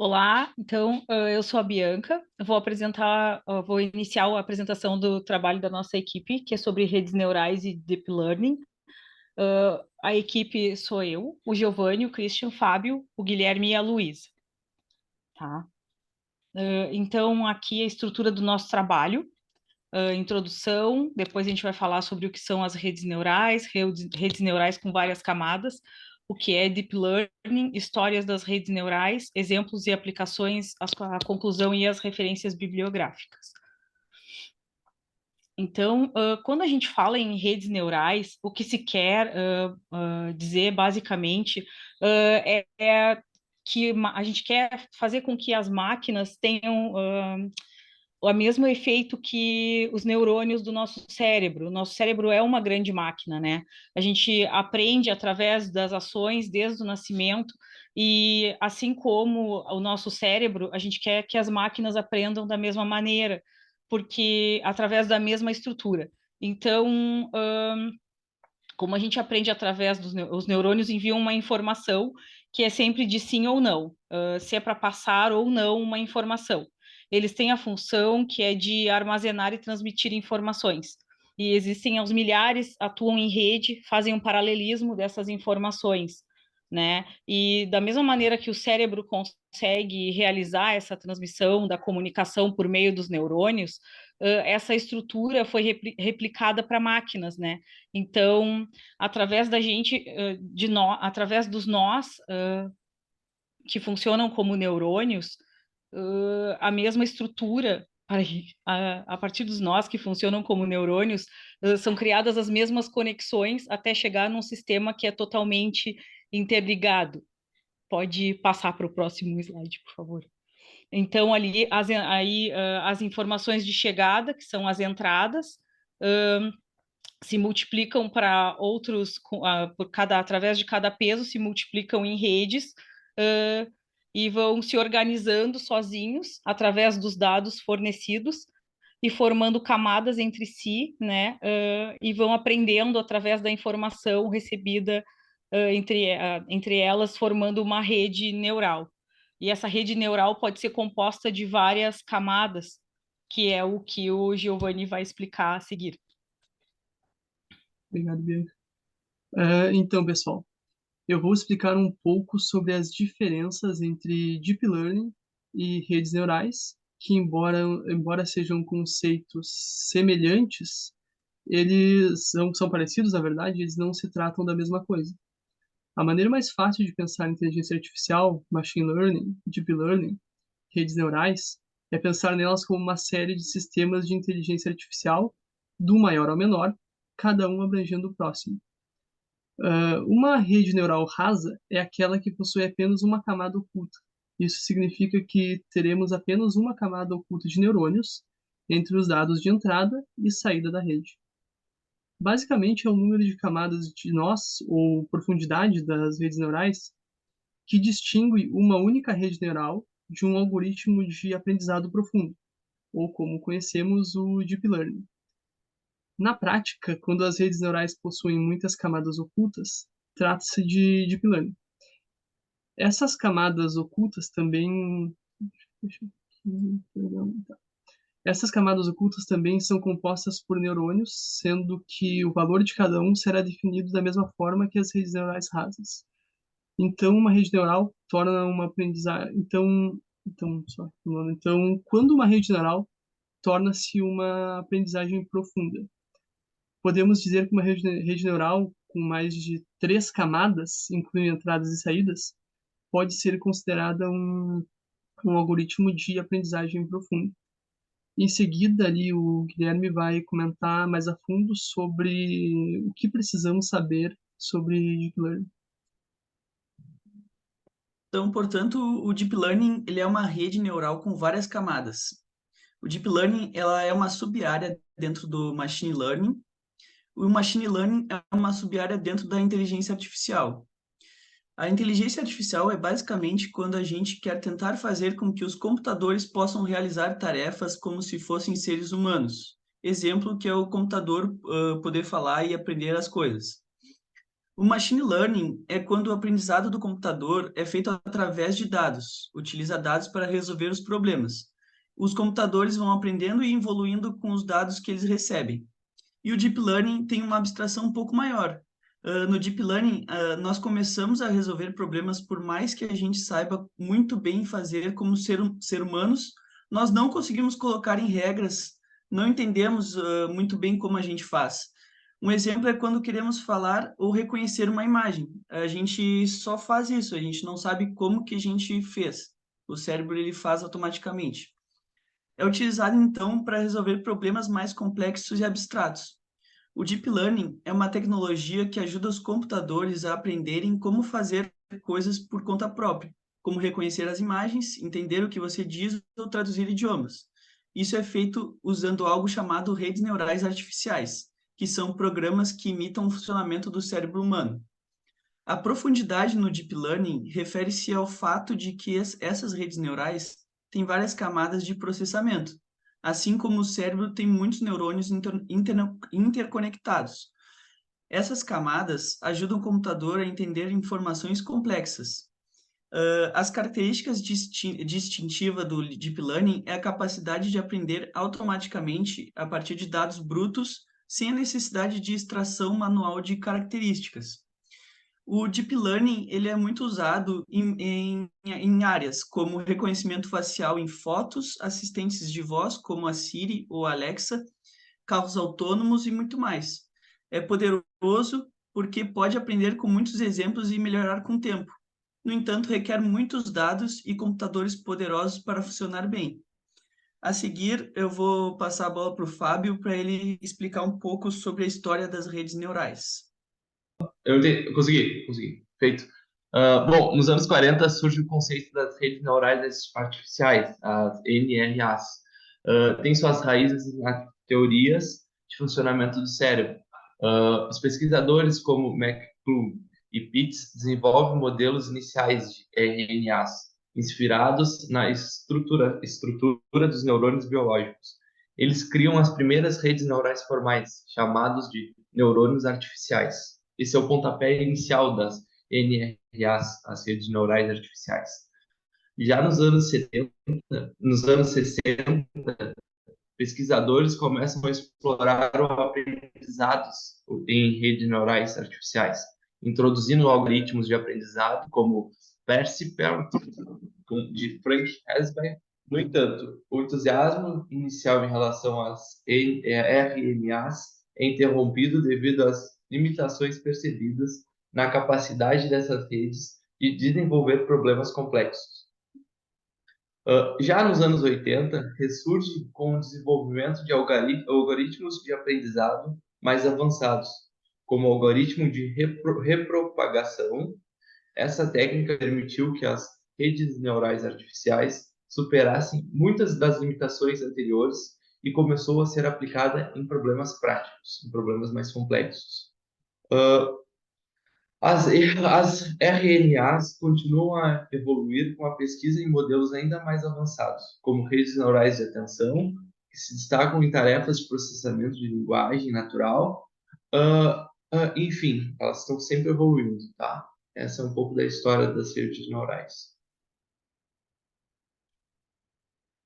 Olá, então eu sou a Bianca. Vou iniciar a apresentação do trabalho da nossa equipe, que é sobre redes neurais e deep learning. A equipe sou eu, o Giovanni, o Christian, o Fábio, o Guilherme e a Luísa, tá? Então, aqui é a estrutura do nosso trabalho. Introdução, depois a gente vai falar sobre o que são as redes neurais com várias camadas, o que é deep learning, histórias das redes neurais, exemplos e aplicações, a conclusão e as referências bibliográficas. Então, quando a gente fala em redes neurais, o que se quer dizer basicamente é que a gente quer fazer com que as máquinas tenham o mesmo efeito que os neurônios do nosso cérebro. O nosso cérebro é uma grande máquina, né? A gente aprende através das ações desde o nascimento, e assim como o nosso cérebro, a gente quer que as máquinas aprendam da mesma maneira, porque através da mesma estrutura. Então, como a gente aprende através os neurônios enviam uma informação que é sempre de sim ou não, se é para passar ou não uma informação. Eles têm a função que é de armazenar e transmitir informações. E existem aos milhares, atuam em rede, fazem um paralelismo dessas informações, né? E da mesma maneira que o cérebro consegue realizar essa transmissão da comunicação por meio dos neurônios, essa estrutura foi replicada para máquinas, né? Então, através da gente, através dos nós, que funcionam como neurônios, a mesma estrutura, a partir dos nós que funcionam como neurônios, são criadas as mesmas conexões até chegar num sistema que é totalmente interligado. Pode passar para o próximo slide, por favor. Então, ali, as informações de chegada, que são as entradas, se multiplicam para outros, através de cada peso, se multiplicam em redes, e vão se organizando sozinhos através dos dados fornecidos e formando camadas entre si, né? E vão aprendendo através da informação recebida entre elas, formando uma rede neural. E essa rede neural pode ser composta de várias camadas, que é o que o Giovanni vai explicar a seguir. Obrigado, Bianca. Então, pessoal, eu vou explicar um pouco sobre as diferenças entre Deep Learning e redes neurais, que embora sejam conceitos semelhantes, eles são parecidos, na verdade, eles não se tratam da mesma coisa. A maneira mais fácil de pensar em inteligência artificial, machine learning, deep learning, redes neurais, é pensar nelas como uma série de sistemas de inteligência artificial, do maior ao menor, cada um abrangendo o próximo. Uma rede neural rasa é aquela que possui apenas uma camada oculta. Isso significa que teremos apenas uma camada oculta de neurônios entre os dados de entrada e saída da rede. Basicamente, é o número de camadas de nós, ou profundidade das redes neurais, que distingue uma única rede neural de um algoritmo de aprendizado profundo, ou como conhecemos o Deep Learning. Na prática, quando as redes neurais possuem muitas camadas ocultas, trata-se de Deep Learning. Essas camadas ocultas também. Essas camadas ocultas também são compostas por neurônios, sendo que o valor de cada um será definido da mesma forma que as redes neurais rasas. Então, uma rede neural torna uma aprendizagem. Então, quando uma rede neural torna-se uma aprendizagem profunda, podemos dizer que uma rede neural com mais de 3 camadas, incluindo entradas e saídas, pode ser considerada um algoritmo de aprendizagem profunda. Em seguida, ali, o Guilherme vai comentar mais a fundo sobre o que precisamos saber sobre Deep Learning. Então, portanto, o Deep Learning ele é uma rede neural com várias camadas. O Deep Learning ela é uma sub-área dentro do Machine Learning. O Machine Learning é uma sub-área dentro da inteligência artificial. A inteligência artificial é basicamente quando a gente quer tentar fazer com que os computadores possam realizar tarefas como se fossem seres humanos. Exemplo que é o computador poder falar e aprender as coisas. O machine learning é quando o aprendizado do computador é feito através de dados, utiliza dados para resolver os problemas. Os computadores vão aprendendo e evoluindo com os dados que eles recebem. E o Deep Learning tem uma abstração um pouco maior. No Deep Learning, nós começamos a resolver problemas por mais que a gente saiba muito bem fazer como ser humanos, nós não conseguimos colocar em regras, não entendemos muito bem como a gente faz. Um exemplo é quando queremos falar ou reconhecer uma imagem. A gente só faz isso, a gente não sabe como que a gente fez. O cérebro ele faz automaticamente. É utilizado então para resolver problemas mais complexos e abstratos. O Deep Learning é uma tecnologia que ajuda os computadores a aprenderem como fazer coisas por conta própria, como reconhecer as imagens, entender o que você diz ou traduzir idiomas. Isso é feito usando algo chamado redes neurais artificiais, que são programas que imitam o funcionamento do cérebro humano. A profundidade no Deep Learning refere-se ao fato de que essas redes neurais têm várias camadas de processamento, assim como o cérebro tem muitos neurônios interconectados. Essas camadas ajudam o computador a entender informações complexas. As características distintivas do Deep Learning é a capacidade de aprender automaticamente a partir de dados brutos, sem a necessidade de extração manual de características. O Deep Learning ele é muito usado em áreas como reconhecimento facial em fotos, assistentes de voz como a Siri ou a Alexa, carros autônomos e muito mais. É poderoso porque pode aprender com muitos exemplos e melhorar com o tempo. No entanto, requer muitos dados e computadores poderosos para funcionar bem. A seguir, eu vou passar a bola para o Fábio para ele explicar um pouco sobre a história das redes neurais. Eu entendi, consegui, feito. Bom, nos anos 40 surge o conceito das redes neurais artificiais, as NRAs. Tem suas raízes nas teorias de funcionamento do cérebro. Os pesquisadores como McClure e Pitts desenvolvem modelos iniciais de RNAs, inspirados na estrutura dos neurônios biológicos. Eles criam as primeiras redes neurais formais, chamados de neurônios artificiais. Esse é o pontapé inicial das NRAs, as redes neurais artificiais. Já nos anos 70, nos anos 60, pesquisadores começam a explorar o aprendizados em redes neurais artificiais, introduzindo algoritmos de aprendizado como Perceptron, de Frank Hesburn. No entanto, o entusiasmo inicial em relação às RNAs é interrompido devido às limitações percebidas na capacidade dessas redes de desenvolver problemas complexos. Já nos anos 80, ressurge com o desenvolvimento de algoritmos de aprendizado mais avançados, como o algoritmo de repropagação. Essa técnica permitiu que as redes neurais artificiais superassem muitas das limitações anteriores e começou a ser aplicada em problemas práticos, em problemas mais complexos. As RNAs continuam a evoluir com a pesquisa em modelos ainda mais avançados, como redes neurais de atenção, que se destacam em tarefas de processamento de linguagem natural. Enfim, elas estão sempre evoluindo, tá? Essa é um pouco da história das redes neurais.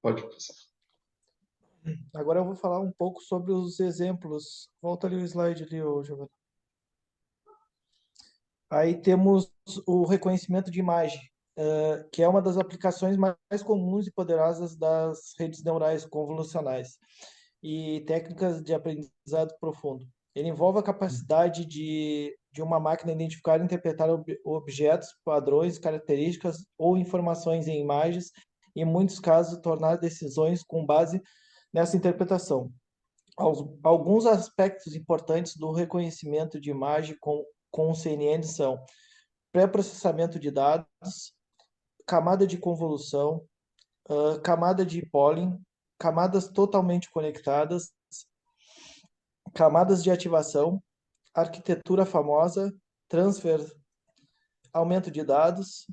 Pode passar. Agora eu vou falar um pouco sobre os exemplos. Volta ali o slide ali, Giovanni. Aí temos o reconhecimento de imagem, que é uma das aplicações mais comuns e poderosas das redes neurais convolucionais e técnicas de aprendizado profundo. Ele envolve a capacidade de uma máquina identificar e interpretar objetos, padrões, características ou informações em imagens e, em muitos casos, tornar decisões com base nessa interpretação. Alguns aspectos importantes do reconhecimento de imagem com o CNN são pré-processamento de dados, camada de convolução, camada de polling, camadas totalmente conectadas, camadas de ativação, arquitetura famosa, transfer, aumento de dados.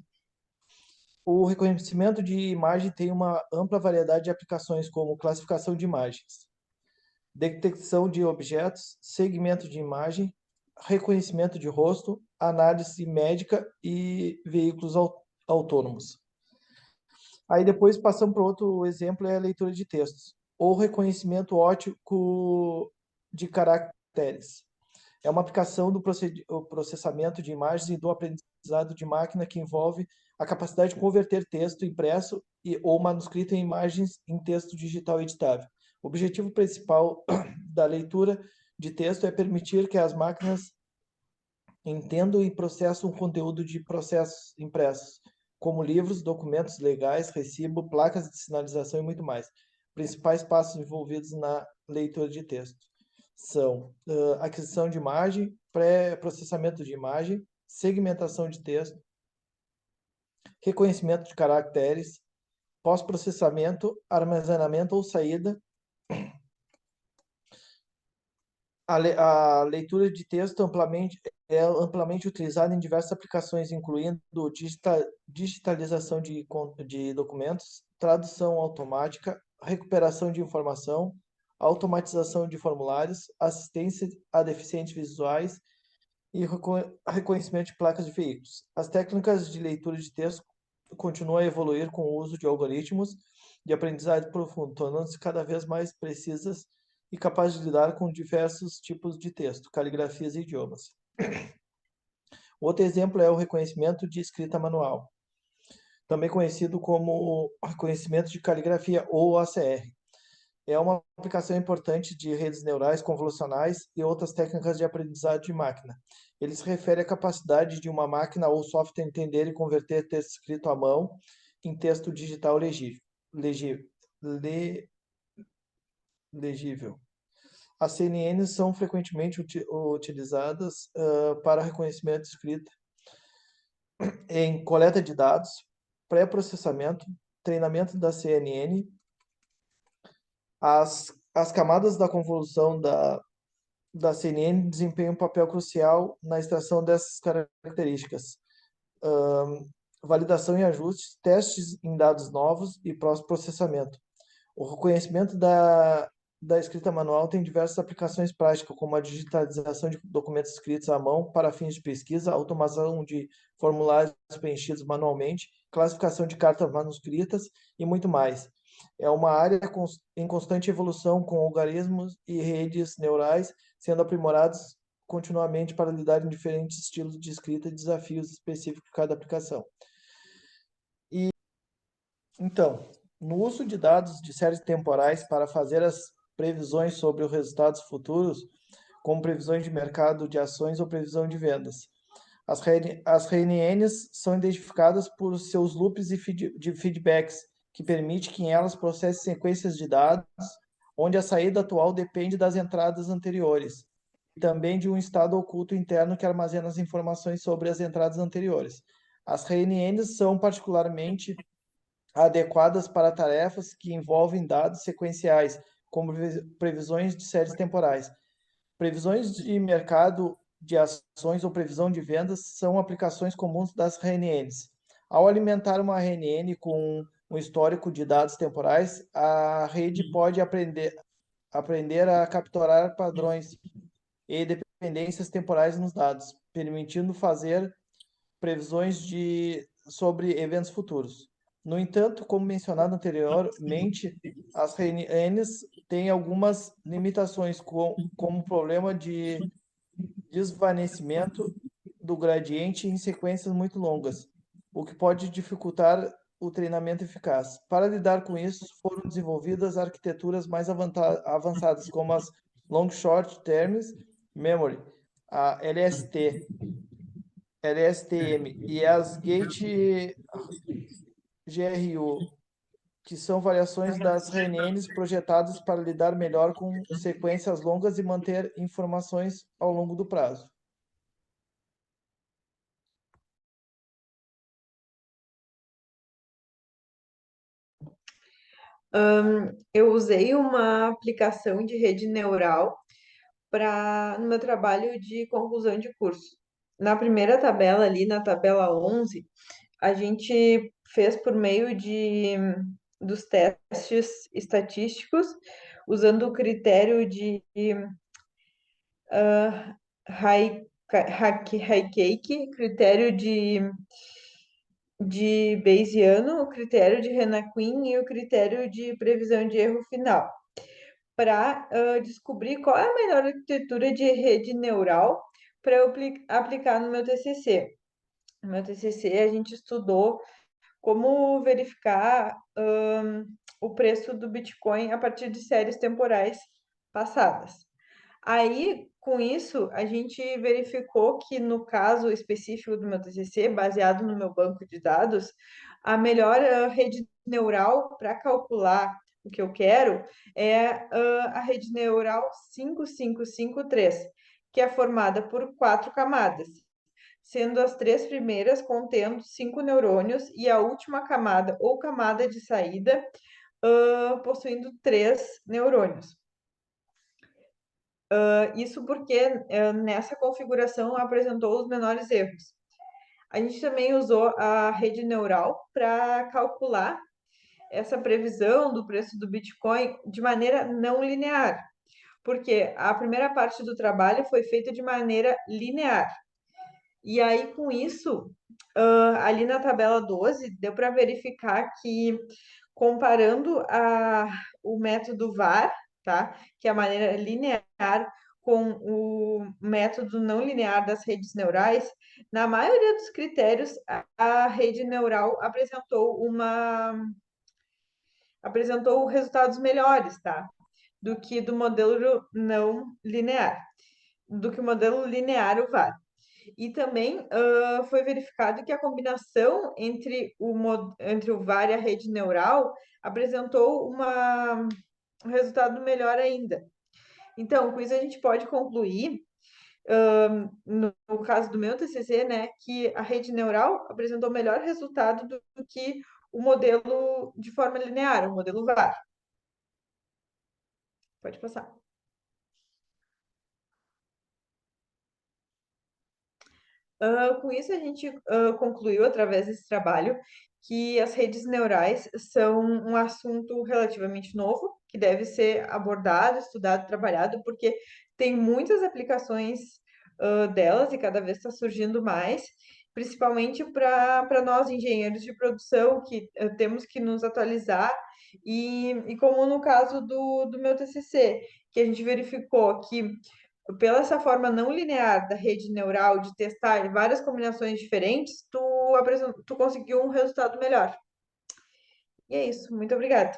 O reconhecimento de imagem tem uma ampla variedade de aplicações, como classificação de imagens, detecção de objetos, segmento de imagem, reconhecimento de rosto, análise médica e veículos autônomos. Aí depois passamos para outro exemplo, é a leitura de textos, ou reconhecimento óptico de caracteres. É uma aplicação do processamento de imagens e do aprendizado de máquina que envolve a capacidade de converter texto impresso ou manuscrito em imagens em texto digital editável. O objetivo principal da leitura de texto é permitir que as máquinas entendam e processem um conteúdo de processos impressos, como livros, documentos legais, recibo, placas de sinalização e muito mais. Principais passos envolvidos na leitura de texto são aquisição de imagem, pré-processamento de imagem, segmentação de texto, reconhecimento de caracteres, pós-processamento, armazenamento ou saída. A leitura de texto é amplamente utilizada em diversas aplicações, incluindo digitalização de documentos, tradução automática, recuperação de informação, automatização de formulários, assistência a deficientes visuais e reconhecimento de placas de veículos. As técnicas de leitura de texto continuam a evoluir com o uso de algoritmos de aprendizagem profundo, tornando-se cada vez mais precisas e capazes de lidar com diversos tipos de texto, caligrafias e idiomas. Outro exemplo é o reconhecimento de escrita manual, também conhecido como reconhecimento de caligrafia ou ACR. É uma aplicação importante de redes neurais convolucionais e outras técnicas de aprendizado de máquina. Ele se refere à capacidade de uma máquina ou software entender e converter texto escrito à mão em texto digital legível. As CNNs são frequentemente utilizadas para reconhecimento de escrita em coleta de dados, pré-processamento, treinamento da CNN. As camadas da convolução da CNN desempenham um papel crucial na extração dessas características. Validação e ajustes, testes em dados novos e pós-processamento. O reconhecimento da escrita manual tem diversas aplicações práticas, como a digitalização de documentos escritos à mão para fins de pesquisa, automação de formulários preenchidos manualmente, classificação de cartas manuscritas e muito mais. É uma área em constante evolução, com algoritmos e redes neurais sendo aprimorados continuamente para lidar em diferentes estilos de escrita e desafios específicos de cada aplicação. Então, no uso de dados de séries temporais para fazer as previsões sobre os resultados futuros, como previsões de mercado de ações ou previsão de vendas. As RNNs são identificadas por seus loops de feedbacks, que permite que elas processem sequências de dados, onde a saída atual depende das entradas anteriores, e também de um estado oculto interno que armazena as informações sobre as entradas anteriores. As RNNs são particularmente adequadas para tarefas que envolvem dados sequenciais, como previsões de séries temporais. Previsões de mercado de ações ou previsão de vendas são aplicações comuns das RNNs. Ao alimentar uma RNN com um histórico de dados temporais, a rede pode aprender a capturar padrões e dependências temporais nos dados, permitindo fazer previsões sobre eventos futuros. No entanto, como mencionado anteriormente, as RNNs têm algumas limitações, como o problema de desvanecimento do gradiente em sequências muito longas, o que pode dificultar o treinamento eficaz. Para lidar com isso, foram desenvolvidas arquiteturas mais avançadas, como as Long Short Term Memory, a LSTM, e as Gate GRU, que são variações das RNNs projetadas para lidar melhor com sequências longas e manter informações ao longo do prazo. Eu usei uma aplicação de rede neural no meu trabalho de conclusão de curso. Na primeira tabela ali, na tabela 11, a gente fez por meio dos testes estatísticos, usando o critério de Haycake, critério de Bayesiano, o critério de Renan-Quinn e o critério de previsão de erro final, para descobrir qual é a melhor arquitetura de rede neural para eu aplicar no meu TCC. No meu TCC, a gente estudou como verificar o preço do Bitcoin a partir de séries temporais passadas. Aí, com isso, a gente verificou que, no caso específico do meu TCC, baseado no meu banco de dados, a melhor rede neural para calcular o que eu quero é a rede neural 5553, que é formada por 4 camadas, sendo as 3 primeiras contendo 5 neurônios e a última camada ou camada de saída possuindo 3 neurônios. Isso porque nessa configuração apresentou os menores erros. A gente também usou a rede neural para calcular essa previsão do preço do Bitcoin de maneira não linear, porque a primeira parte do trabalho foi feita de maneira linear. E aí, com isso, ali na tabela 12, deu para verificar que, comparando o método VAR, tá? Que é a maneira linear, com o método não linear das redes neurais, na maioria dos critérios, a rede neural apresentou resultados melhores, tá? Do que do modelo não linear, do que o modelo linear, o VAR. E também foi verificado que a combinação entre o VAR e a rede neural apresentou um resultado melhor ainda. Então, com isso a gente pode concluir, no caso do meu TCC, né, que a rede neural apresentou melhor resultado do que o modelo de forma linear, o modelo VAR. Pode passar. Com isso, a gente concluiu, através desse trabalho, que as redes neurais são um assunto relativamente novo, que deve ser abordado, estudado, trabalhado, porque tem muitas aplicações delas e cada vez está surgindo mais, principalmente para nós, engenheiros de produção, que temos que nos atualizar, e como no caso do meu TCC, que a gente verificou que pela essa forma não linear da rede neural de testar várias combinações diferentes, tu conseguiu um resultado melhor. E é isso. Muito obrigada.